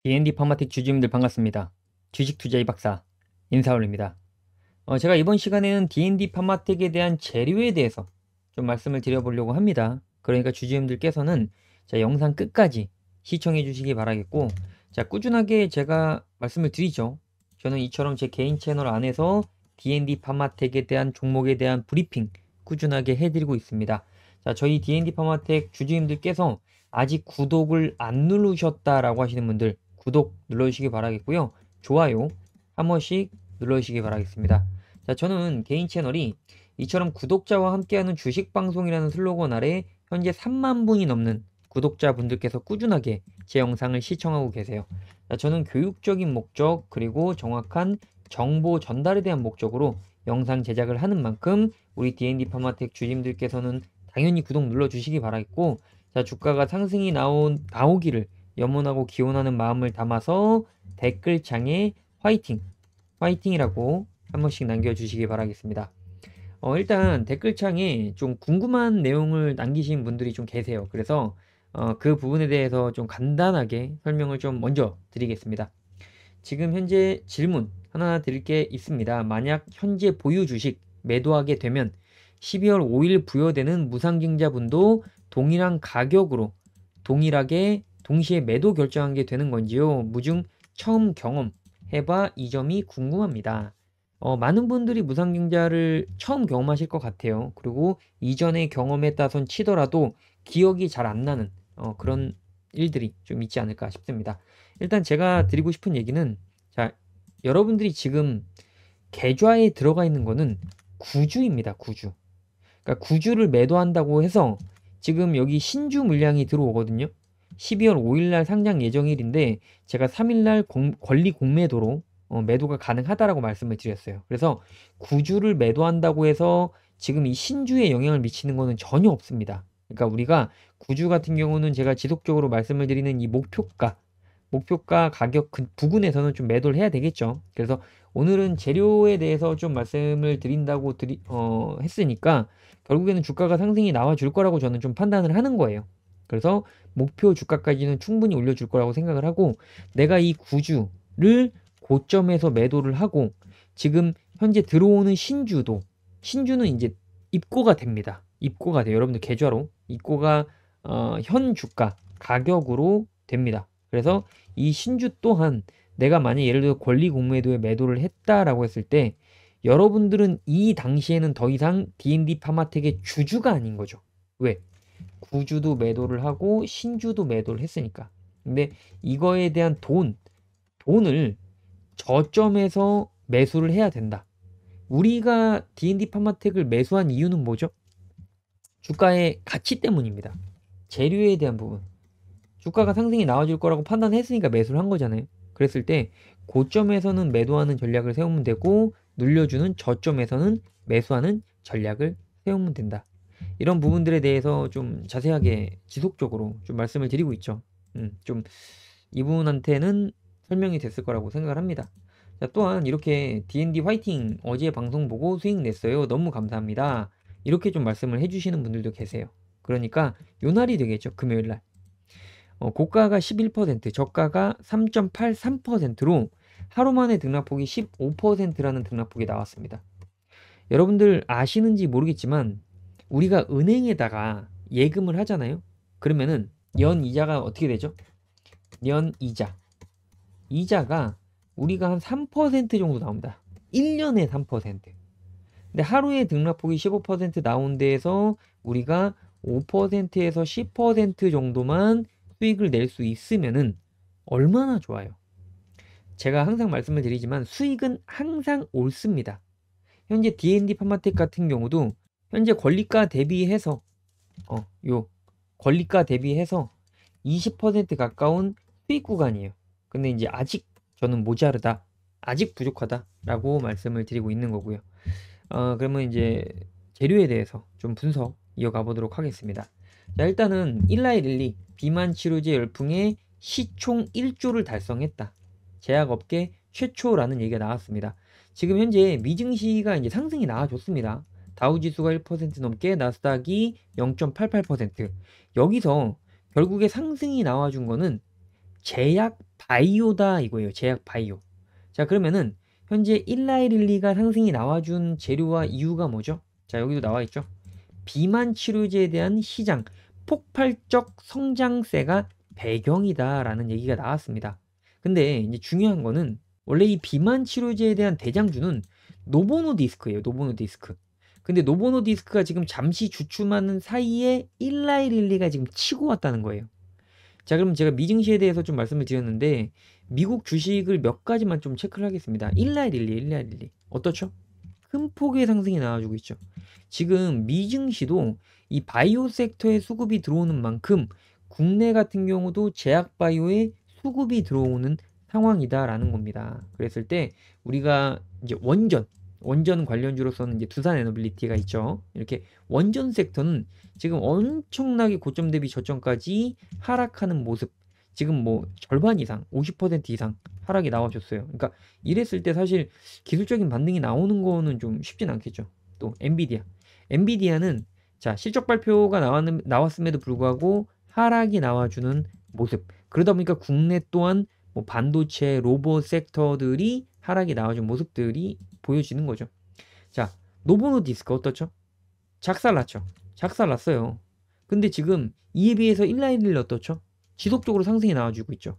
D&D 파마텍 주주님들 반갑습니다. 주식 투자의 박사 인사 올립니다. 제가 이번 시간에는 D&D 파마텍에 대한 재료에 대해서 좀 말씀을 드려보려고 합니다. 그러니까 주주님들께서는 자, 영상 끝까지 시청해 주시기 바라겠고, 자, 꾸준하게 제가 말씀을 드리죠. 저는 이처럼 제 개인 채널 안에서 D&D 파마텍에 대한 종목에 대한 브리핑 꾸준하게 해드리고 있습니다. 자, 저희 D&D 파마텍 주주님들께서 아직 구독을 안 누르셨다라고 하시는 분들 구독 눌러주시기 바라겠고요. 좋아요 한 번씩 눌러주시기 바라겠습니다. 자, 저는 개인 채널이 이처럼 구독자와 함께하는 주식방송이라는 슬로건 아래 현재 3만 분이 넘는 구독자분들께서 꾸준하게 제 영상을 시청하고 계세요. 자, 저는 교육적인 목적 그리고 정확한 정보 전달에 대한 목적으로 영상 제작을 하는 만큼 우리 D&D 파마텍 주님들께서는 당연히 구독 눌러주시기 바라겠고, 자, 주가가 상승이 나오기를 염원하고 기원하는 마음을 담아서 댓글창에 화이팅! 화이팅이라고 한 번씩 남겨주시기 바라겠습니다. 일단 댓글창에 좀 궁금한 내용을 남기신 분들이 좀 계세요. 그래서 그 부분에 대해서 좀 간단하게 설명을 좀 먼저 드리겠습니다. 지금 현재 질문 하나 드릴 게 있습니다. 만약 현재 보유 주식 매도하게 되면 12월 5일 부여되는 무상증자분도 동일한 가격으로 동일하게 동시에 매도 결정하게 되는 건지요? 무중 처음 경험해봐 이 점이 궁금합니다. 많은 분들이 무상증자를 처음 경험하실 것 같아요. 그리고 이전에 경험했다손 치더라도 기억이 잘 안 나는 그런 일들이 좀 있지 않을까 싶습니다. 일단 제가 드리고 싶은 얘기는, 자, 여러분들이 지금 계좌에 들어가 있는 거는 구주입니다. 구주. 그러니까 구주를 매도한다고 해서 지금 여기 신주 물량이 들어오거든요. 12월 5일 날 상장 예정일인데 제가 3일 날 권리 공매도로 매도가 가능하다라고 말씀을 드렸어요. 그래서 구주를 매도한다고 해서 지금 이 신주에 영향을 미치는 거는 전혀 없습니다. 그러니까 우리가 구주 같은 경우는 제가 지속적으로 말씀을 드리는 이 목표가 가격 부근에서는 좀 매도를 해야 되겠죠. 그래서 오늘은 재료에 대해서 좀 말씀을 드린다고 했으니까 결국에는 주가가 상승이 나와줄 거라고 저는 좀 판단을 하는 거예요. 그래서 목표 주가까지는 충분히 올려줄 거라고 생각을 하고, 내가 이 구주를 고점에서 매도를 하고 지금 현재 들어오는 신주는 이제 입고가 됩니다. 입고가 돼요. 여러분들 계좌로 입고가 현 주가 가격으로 됩니다. 그래서 이 신주 또한 내가 만약 예를 들어 권리 공매도에 매도를 했다라고 했을 때 여러분들은 이 당시에는 더 이상 D&D 파마텍의 주주가 아닌 거죠. 왜? 구주도 매도를 하고 신주도 매도를 했으니까. 근데 이거에 대한 돈을 저점에서 매수를 해야 된다. 우리가 D&D 파마텍을 매수한 이유는 뭐죠? 주가의 가치 때문입니다. 재료에 대한 부분. 주가가 상승이 나와줄 거라고 판단했으니까 매수를 한 거잖아요. 그랬을 때 고점에서는 매도하는 전략을 세우면 되고 눌려주는 저점에서는 매수하는 전략을 세우면 된다. 이런 부분들에 대해서 좀 자세하게 지속적으로 좀 말씀을 드리고 있죠. 좀 이분한테는 설명이 됐을 거라고 생각을 합니다. 자, 또한 이렇게 D&D 화이팅 어제 방송 보고 수익 냈어요. 너무 감사합니다. 이렇게 좀 말씀을 해주시는 분들도 계세요. 그러니까 요 날이 되겠죠. 금요일 날. 고가가 11%, 저가가 3.83%로 하루 만에 등락폭이 15%라는 등락폭이 나왔습니다. 여러분들 아시는지 모르겠지만 우리가 은행에다가 예금을 하잖아요. 그러면은 연 이자가 어떻게 되죠? 연 이자가 우리가 한 3% 정도 나옵니다. 1년에 3%. 근데 하루에 등락폭이 15% 나온 데에서 우리가 5%에서 10% 정도만 수익을 낼 수 있으면은 얼마나 좋아요. 제가 항상 말씀을 드리지만 수익은 항상 옳습니다. 현재 D&D 파마텍 같은 경우도 현재 권리가 대비해서 요 권리가 대비해서 20% 가까운 수익 구간이에요. 근데 이제 아직 저는 모자르다, 아직 부족하다라고 말씀을 드리고 있는 거고요. 그러면 이제 재료에 대해서 좀 분석 이어가 보도록 하겠습니다. 자, 일단은 1라일릴리 비만 치료제 열풍에 시총 1조를 달성했다. 제약업계 최초라는 얘기가 나왔습니다. 지금 현재 미증시가 이제 상승이 나와줬습니다. 다우지수가 1% 넘게, 나스닥이 0.88%. 여기서 결국에 상승이 나와준 거는 제약 바이오다 이거예요. 제약 바이오. 자, 그러면은 현재 일라이릴리가 상승이 나와준 재료와 이유가 뭐죠? 자, 여기도 나와 있죠. 비만 치료제에 대한 시장 폭발적 성장세가 배경이다라는 얘기가 나왔습니다. 근데 이제 중요한 거는 원래 이 비만 치료제에 대한 대장주는 노보노디스크예요. 노보노디스크. 근데 노보노디스크가 지금 잠시 주춤하는 사이에 일라이릴리가 지금 치고 왔다는 거예요. 자, 그럼 제가 미증시에 대해서 좀 말씀을 드렸는데 미국 주식을 몇 가지만 좀 체크를 하겠습니다. 일라이릴리 어떻죠? 큰 폭의 상승이 나와주고 있죠. 지금 미증시도 이 바이오 섹터에 수급이 들어오는 만큼 국내 같은 경우도 제약 바이오에 수급이 들어오는 상황이다라는 겁니다. 그랬을 때 우리가 이제 원전 관련주로서는 이제 두산 에너빌리티가 있죠. 이렇게 원전 섹터는 지금 엄청나게 고점 대비 저점까지 하락하는 모습. 지금 뭐 절반 이상, 50% 이상 하락이 나와줬어요. 그러니까 이랬을 때 사실 기술적인 반등이 나오는 거는 좀 쉽진 않겠죠. 또 엔비디아는 자, 실적 발표가 나왔음에도 불구하고 하락이 나와주는 모습. 그러다 보니까 국내 또한 뭐 반도체, 로봇 섹터들이 하락이 나와준 모습들이 보여지는 거죠. 자, 노보노디스크 어떻죠? 작살났어요. 근데 지금 이에 비해서 일라이릴리 어떻죠? 지속적으로 상승이 나와주고 있죠.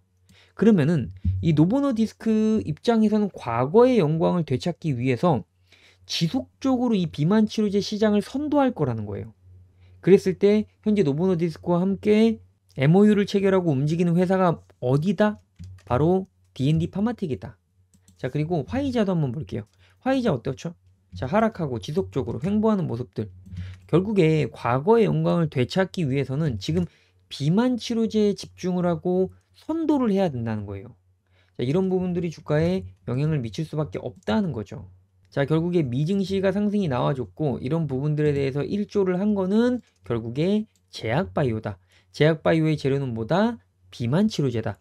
그러면은 이 노보노디스크 입장에서는 과거의 영광을 되찾기 위해서 지속적으로 이 비만 치료제 시장을 선도할 거라는 거예요. 그랬을 때 현재 노보노디스크와 함께 MOU를 체결하고 움직이는 회사가 어디다? 바로 D&D 파마텍이다. 자, 그리고 화이자도 한번 볼게요. 화이자 어떻죠? 자, 하락하고 지속적으로 횡보하는 모습들. 결국에 과거의 영광을 되찾기 위해서는 지금 비만 치료제에 집중을 하고 선도를 해야 된다는 거예요. 자, 이런 부분들이 주가에 영향을 미칠 수밖에 없다는 거죠. 자, 결국에 미증시가 상승이 나와줬고 이런 부분들에 대해서 일조를 한 거는 결국에 제약바이오다. 제약바이오의 재료는 뭐다? 비만 치료제다.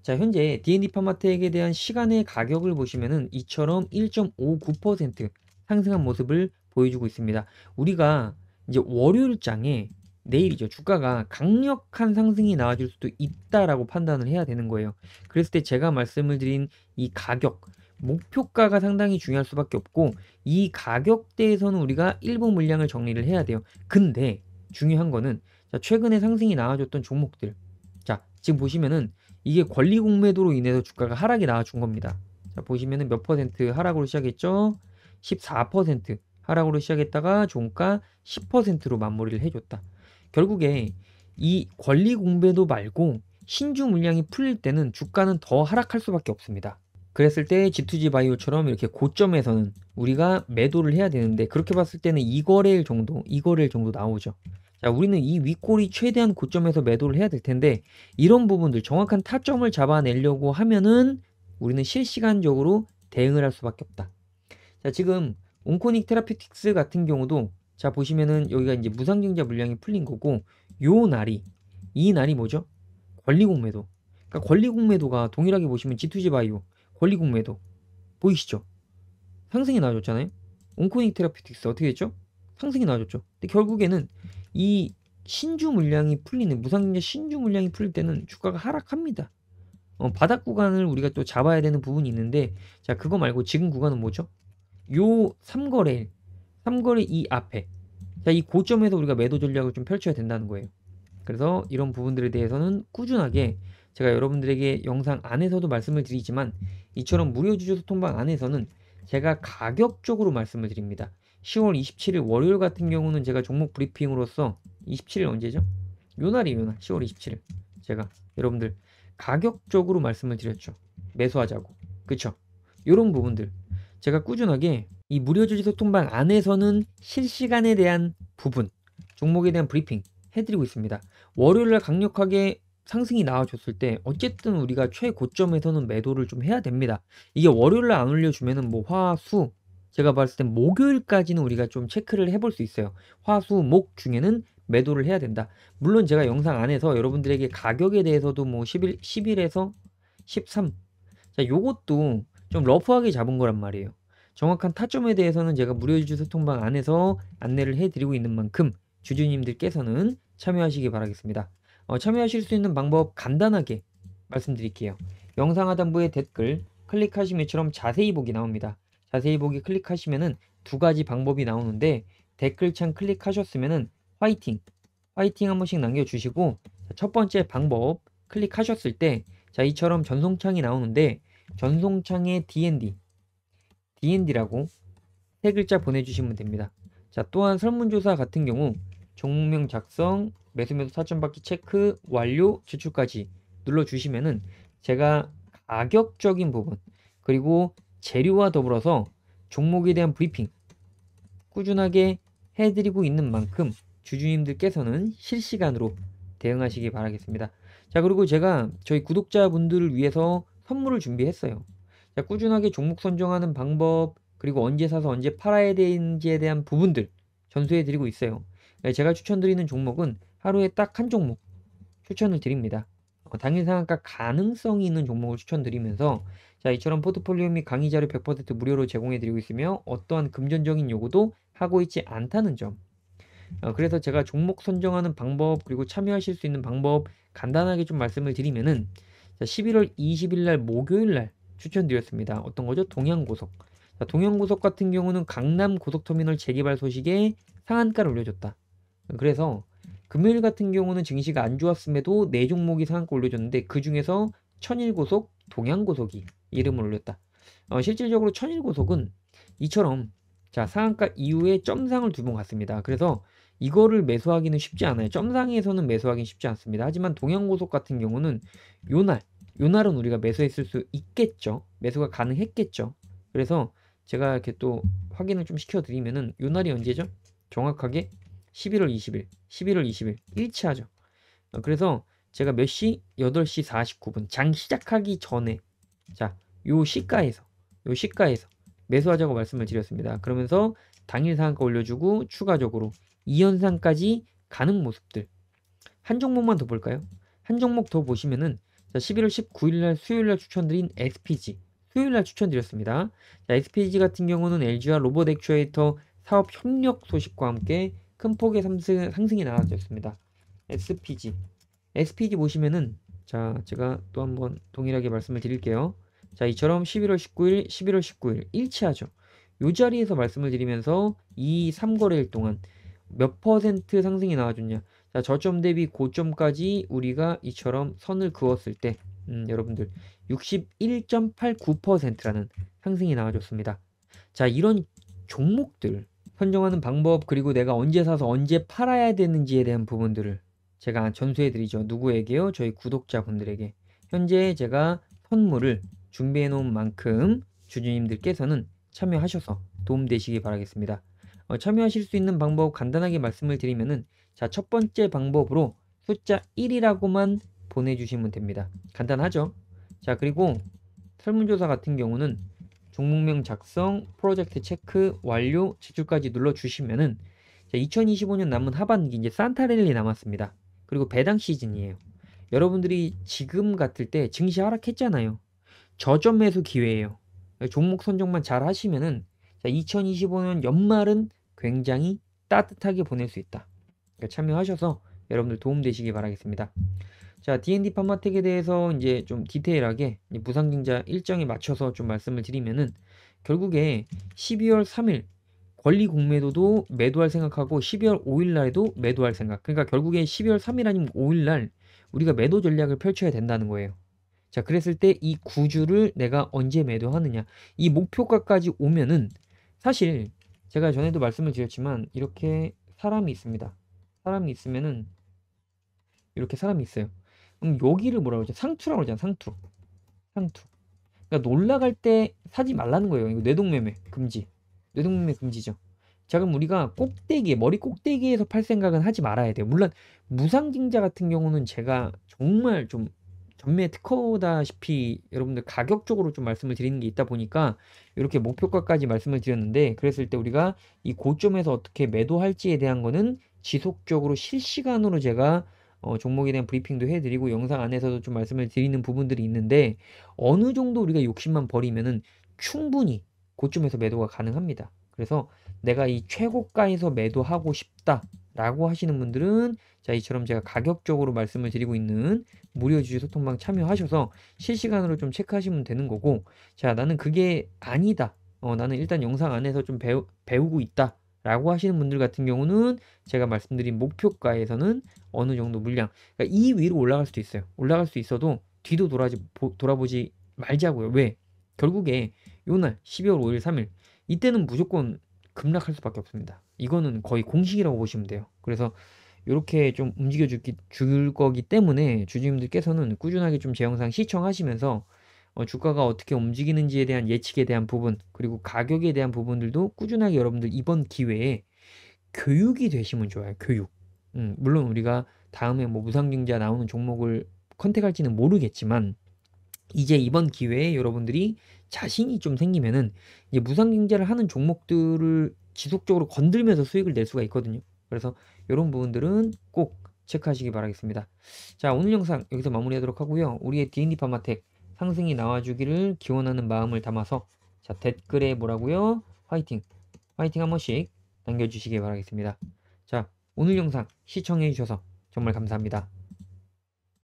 자, 현재 D&D 파마텍에 대한 시간의 가격을 보시면은 이처럼 1.59% 상승한 모습을 보여주고 있습니다. 우리가 이제 월요일장에 내일이죠. 주가가 강력한 상승이 나와줄 수도 있다라고 판단을 해야 되는 거예요. 그랬을 때 제가 말씀을 드린 이 가격, 목표가가 상당히 중요할 수밖에 없고 이 가격대에서는 우리가 일부 물량을 정리를 해야 돼요. 근데 중요한 거는 자, 최근에 상승이 나와줬던 종목들. 자, 지금 보시면은 이게 권리 공매도로 인해서 주가가 하락이 나와준 겁니다. 자, 보시면은 몇 퍼센트 하락으로 시작했죠? 14% 하락으로 시작했다가 종가 10%로 마무리를 해줬다. 결국에 이 권리 공매도 말고 신주 물량이 풀릴 때는 주가는 더 하락할 수밖에 없습니다. 그랬을 때 G2G 바이오처럼 이렇게 고점에서는 우리가 매도를 해야 되는데 그렇게 봤을 때는 2거래일 정도 나오죠. 자, 우리는 이 윗골이 최대한 고점에서 매도를 해야 될 텐데 이런 부분들 정확한 타점을 잡아내려고 하면은 우리는 실시간적으로 대응을 할 수밖에 없다. 자, 지금 온코닉 테라피틱스 같은 경우도 자, 보시면은 여기가 이제 무상증자 물량이 풀린 거고 이 날이 뭐죠? 권리공매도. 그러니까 권리공매도가 동일하게 보시면 G2G 바이오 권리공매도 보이시죠? 상승이 나와줬잖아요. 온코닉 테라피틱스 어떻게 됐죠? 상승이 나와줬죠. 근데 결국에는 이 신주 물량이 풀리는 무상증자 신주 물량이 풀릴 때는 주가가 하락합니다. 바닥 구간을 우리가 또 잡아야 되는 부분이 있는데 자, 그거 말고 지금 구간은 뭐죠? 요 3거래 이 앞에 자, 이 고점에서 우리가 매도 전략을 좀 펼쳐야 된다는 거예요. 그래서 이런 부분들에 대해서는 꾸준하게 제가 여러분들에게 영상 안에서도 말씀을 드리지만 이처럼 무료 주주 소통방 안에서는 제가 가격적으로 말씀을 드립니다. 10월 27일 월요일 같은 경우는 제가 종목 브리핑으로서 27일 언제죠? 요 날이에요, 요 날. 10월 27일. 제가 여러분들 가격적으로 말씀을 드렸죠. 매수하자고. 그쵸? 요런 부분들. 제가 꾸준하게 이 무료 주주 소통방 안에서는 실시간에 대한 부분, 종목에 대한 브리핑 해드리고 있습니다. 월요일날 강력하게 상승이 나와줬을 때 어쨌든 우리가 최고점에서는 매도를 좀 해야 됩니다. 이게 월요일날 안 올려주면은 뭐 화, 수 제가 봤을 땐 목요일까지는 우리가 좀 체크를 해볼 수 있어요. 화, 수, 목 중에는 매도를 해야 된다. 물론 제가 영상 안에서 여러분들에게 가격에 대해서도 뭐 10일에서 13. 자, 요것도 좀 러프하게 잡은 거란 말이에요. 정확한 타점에 대해서는 제가 무료 주주 소통방 안에서 안내를 해드리고 있는 만큼 주주님들께서는 참여하시기 바라겠습니다. 참여하실 수 있는 방법 간단하게 말씀드릴게요. 영상 하단부에 댓글 클릭하시면 이처럼 자세히 보기 나옵니다. 자세히 보기 클릭하시면은 두 가지 방법이 나오는데 댓글창 클릭하셨으면은 화이팅, 화이팅 한 번씩 남겨주시고 첫 번째 방법 클릭하셨을 때 자, 이처럼 전송창이 나오는데 전송창에 DND라고 세 글자 보내주시면 됩니다. 자, 또한 설문조사 같은 경우 종목명 작성, 매수 사전 받기 체크, 완료, 제출까지 눌러주시면은 제가 가격적인 부분 그리고 재료와 더불어서 종목에 대한 브리핑 꾸준하게 해드리고 있는 만큼 주주님들께서는 실시간으로 대응하시기 바라겠습니다. 자, 그리고 제가 저희 구독자분들을 위해서 선물을 준비했어요. 자, 꾸준하게 종목 선정하는 방법 그리고 언제 사서 언제 팔아야 되는지에 대한 부분들 전수해드리고 있어요. 제가 추천드리는 종목은 하루에 딱 한 종목 추천을 드립니다. 당일 상한가 가능성이 있는 종목을 추천드리면서 자, 이처럼 포트폴리오 및 강의 자료 100% 무료로 제공해드리고 있으며 어떠한 금전적인 요구도 하고 있지 않다는 점. 그래서 제가 종목 선정하는 방법 그리고 참여하실 수 있는 방법 간단하게 좀 말씀을 드리면은 자, 11월 20일 날 목요일 날 추천드렸습니다. 어떤 거죠? 동양고속. 자, 동양고속 같은 경우는 강남 고속터미널 재개발 소식에 상한가를 올려줬다. 그래서 금요일 같은 경우는 증시가 안 좋았음에도 네 종목이 상한가 올려줬는데 그 중에서 천일고속, 동양고속이 이름을 올렸다. 실질적으로 천일고속은 이처럼 자, 상한가 이후에 점상을 두 번 갔습니다. 그래서 이거를 매수하기는 쉽지 않아요. 점상에서는 매수하기는 쉽지 않습니다. 하지만 동양고속 같은 경우는 요날은 우리가 매수했을 수 있겠죠. 매수가 가능했겠죠. 그래서 제가 이렇게 또 확인을 좀 시켜드리면은 요날이 언제죠? 정확하게 11월 20일, 11월 20일 일치하죠. 그래서 제가 몇 시? 8시 49분 장 시작하기 전에 자, 요 시가에서 매수하자고 말씀을 드렸습니다. 그러면서 당일 상한가 올려주고 추가적으로 2연상까지 가는 모습들 한 종목만 더 볼까요? 한 종목 더 보시면은 자, 11월 19일 날 수요일 날 추천드린 SPG 수요일 날 추천드렸습니다. 자, SPG 같은 경우는 LG와 로봇 액추에이터 사업 협력 소식과 함께 큰 폭의 상승이 나왔습니다. SPG 보시면은 자, 제가 또 한번 동일하게 말씀을 드릴게요. 자, 이처럼 11월 19일 일치하죠. 요 자리에서 말씀을 드리면서 이 3거래일 동안 몇 퍼센트 상승이 나와줬냐. 자, 저점 대비 고점까지 우리가 이처럼 선을 그었을 때 여러분들 61.89%라는 상승이 나와줬습니다. 자, 이런 종목들 선정하는 방법 그리고 내가 언제 사서 언제 팔아야 되는지에 대한 부분들을 제가 전수해드리죠. 누구에게요? 저희 구독자분들에게. 현재 제가 선물을 준비해 놓은 만큼 주주님들께서는 참여하셔서 도움되시기 바라겠습니다. 참여하실 수 있는 방법 간단하게 말씀을 드리면은 자, 첫 번째 방법으로 숫자 1이라고만 보내주시면 됩니다. 간단하죠? 자, 그리고 설문조사 같은 경우는 종목명 작성, 프로젝트 체크, 완료, 제출까지 눌러주시면은 2025년 남은 하반기 이제 산타랠리 남았습니다. 그리고 배당 시즌이에요. 여러분들이 지금 같을 때 증시 하락했잖아요. 저점 매수 기회예요. 종목 선정만 잘 하시면은 2025년 연말은 굉장히 따뜻하게 보낼 수 있다. 그러니까 참여하셔서 여러분들 도움 되시기 바라겠습니다. 자, D&D 판마텍에 대해서 이제 좀 디테일하게 무상증자 일정에 맞춰서 좀 말씀을 드리면은 결국에 12월 3일 권리 공매도도 매도할 생각하고 12월 5일 날에도 매도할 생각. 그러니까 결국에 12월 3일 아니면 5일 날 우리가 매도 전략을 펼쳐야 된다는 거예요. 자, 그랬을 때 이 구주를 내가 언제 매도하느냐. 이 목표가까지 오면은 사실 제가 전에도 말씀을 드렸지만 이렇게 사람이 있습니다. 사람이 있으면은 이렇게 사람이 있어요. 그럼 여기를 뭐라고 그러죠? 상투라고 그러잖아. 상투. 그러니까 놀라갈 때 사지 말라는 거예요. 이거 뇌동매매 금지. 뇌동매매 금지죠. 자, 그럼 우리가 머리 꼭대기에서 팔 생각은 하지 말아야 돼요. 물론 무상증자 같은 경우는 제가 정말 좀 전매 특허다시피 여러분들 가격적으로 좀 말씀을 드리는 게 있다 보니까 이렇게 목표가까지 말씀을 드렸는데 그랬을 때 우리가 이 고점에서 어떻게 매도할지에 대한 거는 지속적으로 실시간으로 제가 종목에 대한 브리핑도 해드리고 영상 안에서도 좀 말씀을 드리는 부분들이 있는데 어느 정도 우리가 욕심만 버리면은 충분히 고점에서 매도가 가능합니다. 그래서 내가 이 최고가에서 매도하고 싶다라고 하시는 분들은 자, 이처럼 제가 가격적으로 말씀을 드리고 있는 무료 주주 소통방 참여하셔서 실시간으로 좀 체크하시면 되는 거고, 자, 나는 그게 아니다. 나는 일단 영상 안에서 좀 배우고 있다. 라고 하시는 분들 같은 경우는 제가 말씀드린 목표가에서는 어느 정도 물량, 그러니까 이 위로 올라갈 수도 있어요. 올라갈 수 있어도 뒤도 돌아보지 말자고요. 왜? 결국에 요날 12월 5일, 3일 이때는 무조건 급락할 수밖에 없습니다. 이거는 거의 공식이라고 보시면 돼요. 그래서 이렇게 좀 줄 거기 때문에 주주님들께서는 꾸준하게 좀 제 영상 시청하시면서 주가가 어떻게 움직이는지에 대한 예측에 대한 부분, 그리고 가격에 대한 부분들도 꾸준하게 여러분들 이번 기회에 교육이 되시면 좋아요. 교육. 물론 우리가 다음에 뭐 무상증자 나오는 종목을 컨택할지는 모르겠지만, 이제 이번 기회에 여러분들이 자신이 좀 생기면은 이제 무상증자를 하는 종목들을 지속적으로 건들면서 수익을 낼 수가 있거든요. 그래서 이런 부분들은 꼭 체크하시기 바라겠습니다. 자, 오늘 영상 여기서 마무리하도록 하고요. 우리의 D&D 파마텍 상승이 나와주기를 기원하는 마음을 담아서, 자, 댓글에 뭐라고요? 화이팅! 화이팅 한 번씩 남겨주시기 바라겠습니다. 자, 오늘 영상 시청해주셔서 정말 감사합니다.